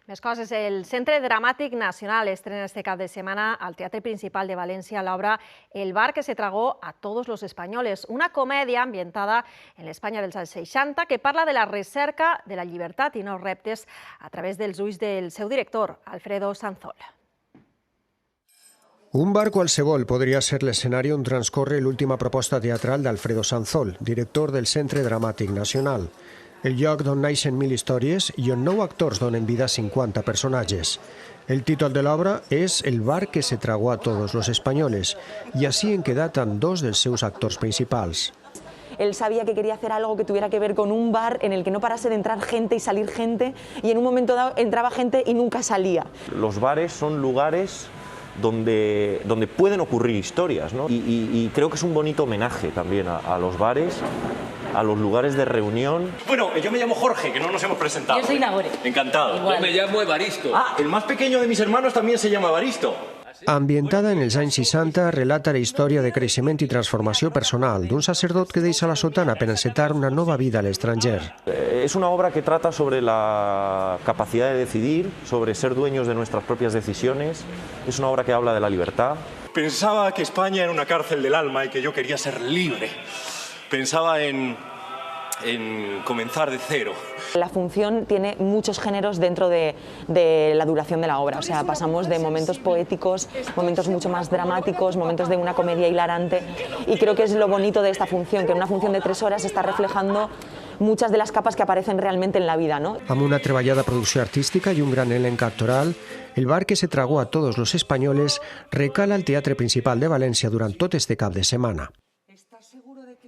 Més coses. El Centre Dramàtic Nacional estrena este cap de setmana al Teatre Principal de València l'obra El bar que se tragó a todos los españoles, una comèdia ambientada en l'Espanya dels anys 60 que parla de la recerca de la llibertat i nous reptes a través dels ulls del seu director, Alfredo Sanzol. Un bar qualsevol podria ser l'escenari on transcorre l'última proposta teatral d'Alfredo Sanzol, director del Centre Dramàtic Nacional. El lloc d'on naixen 1000 històries i on 9 actors donen vida a 50 personatges. El títol de l'obra és El bar que se tragó a todos los españoles i així en quedatan dos dels seus actors principals. Él sabía que quería hacer algo que tuviera que ver con un bar en el que no parase de entrar gente y salir gente, y en un momento dado entraba gente y nunca salía. Los bares son lugares donde pueden ocurrir historias, ¿no? Y creo que es un bonito homenaje también a los bares, a los lugares de reunión. Bueno, yo me llamo Jorge, que no nos hemos presentado. Yo soy Nagore. Encantado. Igual. Yo me llamo Evaristo. Ah, el más pequeño de mis hermanos también se llama Evaristo. Ambientada en els anys 60, relata la història de creixement i transformació personal d'un sacerdot que deixa la sotana per encetar una nova vida a l'estranger. Es una obra que trata sobre la capacidad de decidir, sobre ser dueños de nuestras propias decisiones. Es una obra que habla de la libertad. Pensaba que España era una cárcel del alma y que yo quería ser libre. Pensaba en comenzar de cero. La función tiene muchos géneros dentro de la duración de la obra, o sea, pasamos de momentos poéticos, momentos mucho más dramáticos, momentos de una comedia hilarante, y creo que es lo bonito de esta función, que en una función de 3 horas está reflejando muchas de las capas que aparecen realmente en la vida, ¿no? Amb una treballada producció artística i un gran elenc actoral, El bar que se tragó a todos los españoles recala al Teatre Principal de València durant tot este cap de setmana.